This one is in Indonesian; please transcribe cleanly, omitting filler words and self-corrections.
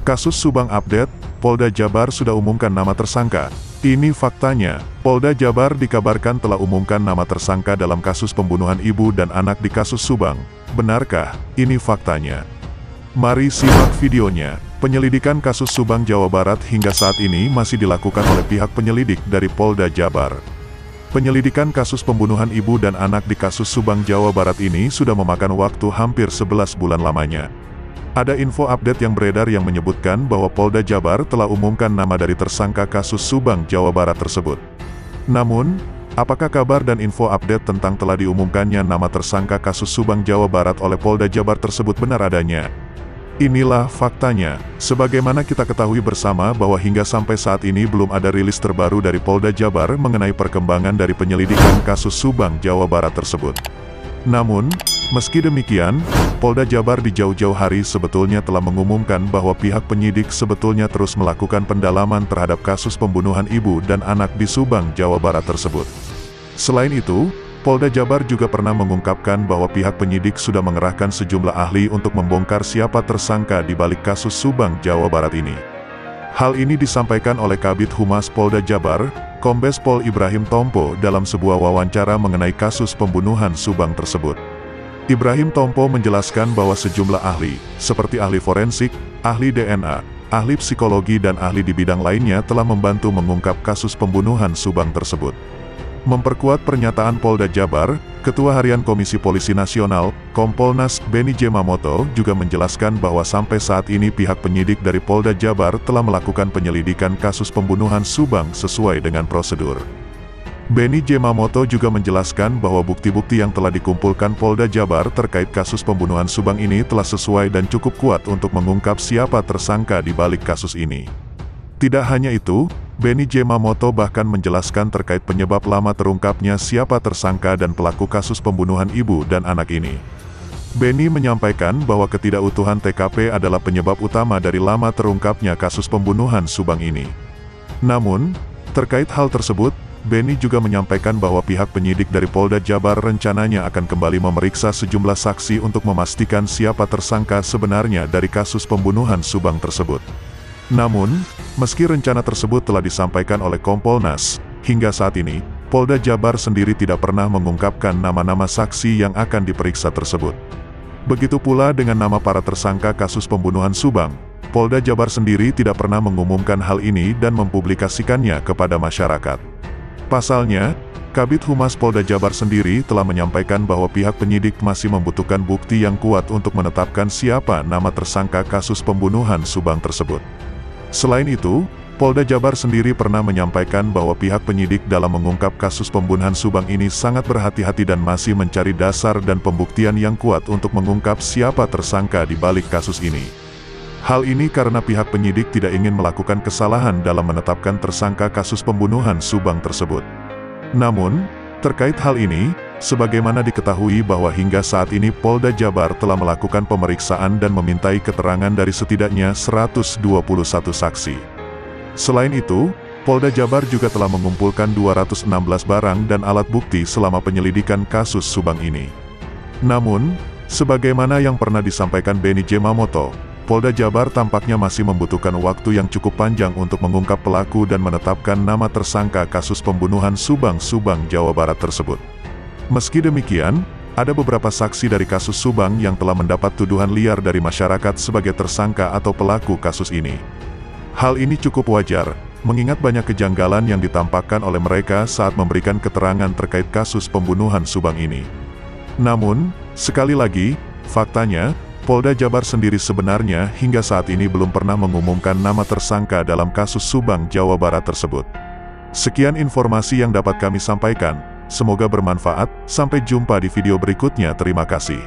Kasus Subang update, Polda Jabar sudah umumkan nama tersangka. Ini faktanya, Polda Jabar dikabarkan telah umumkan nama tersangka dalam kasus pembunuhan ibu dan anak di kasus Subang. Benarkah? Ini faktanya. Mari simak videonya. Penyelidikan kasus Subang, Jawa Barat hingga saat ini masih dilakukan oleh pihak penyelidik dari Polda Jabar. Penyelidikan kasus pembunuhan ibu dan anak di kasus Subang, Jawa Barat ini sudah memakan waktu hampir 11 bulan lamanya. Ada info update yang beredar yang menyebutkan bahwa Polda Jabar telah umumkan nama dari tersangka kasus Subang, Jawa Barat tersebut. Namun, apakah kabar dan info update tentang telah diumumkannya nama tersangka kasus Subang, Jawa Barat oleh Polda Jabar tersebut benar adanya? Inilah faktanya. Sebagaimana kita ketahui bersama bahwa hingga sampai saat ini belum ada rilis terbaru dari Polda Jabar mengenai perkembangan dari penyelidikan kasus Subang, Jawa Barat tersebut. Namun, meski demikian, Polda Jabar di jauh-jauh hari sebetulnya telah mengumumkan bahwa pihak penyidik sebetulnya terus melakukan pendalaman terhadap kasus pembunuhan ibu dan anak di Subang, Jawa Barat tersebut. Selain itu, Polda Jabar juga pernah mengungkapkan bahwa pihak penyidik sudah mengerahkan sejumlah ahli untuk membongkar siapa tersangka di balik kasus Subang, Jawa Barat ini. Hal ini disampaikan oleh Kabid Humas Polda Jabar, Kombes Pol Ibrahim Tompo dalam sebuah wawancara mengenai kasus pembunuhan Subang tersebut. Ibrahim Tompo menjelaskan bahwa sejumlah ahli, seperti ahli forensik, ahli DNA, ahli psikologi dan ahli di bidang lainnya telah membantu mengungkap kasus pembunuhan Subang tersebut. Memperkuat pernyataan Polda Jabar, Ketua Harian Komisi Polisi Nasional, Kompolnas Benny J. Mamoto juga menjelaskan bahwa sampai saat ini pihak penyidik dari Polda Jabar telah melakukan penyelidikan kasus pembunuhan Subang sesuai dengan prosedur. Benny J. Mamoto juga menjelaskan bahwa bukti-bukti yang telah dikumpulkan Polda Jabar terkait kasus pembunuhan Subang ini telah sesuai dan cukup kuat untuk mengungkap siapa tersangka di balik kasus ini. Tidak hanya itu, Benny J. Mamoto bahkan menjelaskan terkait penyebab lama terungkapnya siapa tersangka dan pelaku kasus pembunuhan ibu dan anak ini. Benny menyampaikan bahwa ketidakutuhan TKP adalah penyebab utama dari lama terungkapnya kasus pembunuhan Subang ini. Namun, terkait hal tersebut, Benny juga menyampaikan bahwa pihak penyidik dari Polda Jabar rencananya akan kembali memeriksa sejumlah saksi untuk memastikan siapa tersangka sebenarnya dari kasus pembunuhan Subang tersebut. Namun, meski rencana tersebut telah disampaikan oleh Kompolnas, hingga saat ini, Polda Jabar sendiri tidak pernah mengungkapkan nama-nama saksi yang akan diperiksa tersebut. Begitu pula dengan nama para tersangka kasus pembunuhan Subang, Polda Jabar sendiri tidak pernah mengumumkan hal ini dan mempublikasikannya kepada masyarakat. Pasalnya, Kabid Humas Polda Jabar sendiri telah menyampaikan bahwa pihak penyidik masih membutuhkan bukti yang kuat untuk menetapkan siapa nama tersangka kasus pembunuhan Subang tersebut. Selain itu, Polda Jabar sendiri pernah menyampaikan bahwa pihak penyidik dalam mengungkap kasus pembunuhan Subang ini sangat berhati-hati dan masih mencari dasar dan pembuktian yang kuat untuk mengungkap siapa tersangka di balik kasus ini. Hal ini karena pihak penyidik tidak ingin melakukan kesalahan dalam menetapkan tersangka kasus pembunuhan Subang tersebut. Namun, terkait hal ini, sebagaimana diketahui bahwa hingga saat ini Polda Jabar telah melakukan pemeriksaan dan memintai keterangan dari setidaknya 121 saksi. Selain itu, Polda Jabar juga telah mengumpulkan 216 barang dan alat bukti selama penyelidikan kasus Subang ini. Namun, sebagaimana yang pernah disampaikan Benny J. Mamoto, Polda Jabar tampaknya masih membutuhkan waktu yang cukup panjang untuk mengungkap pelaku dan menetapkan nama tersangka kasus pembunuhan Subang, Jawa Barat tersebut. Meski demikian, ada beberapa saksi dari kasus Subang yang telah mendapat tuduhan liar dari masyarakat sebagai tersangka atau pelaku kasus ini. Hal ini cukup wajar, mengingat banyak kejanggalan yang ditampakkan oleh mereka saat memberikan keterangan terkait kasus pembunuhan Subang ini. Namun, sekali lagi, faktanya, Polda Jabar sendiri sebenarnya hingga saat ini belum pernah mengumumkan nama tersangka dalam kasus Subang, Jawa Barat tersebut. Sekian informasi yang dapat kami sampaikan, semoga bermanfaat, sampai jumpa di video berikutnya, terima kasih.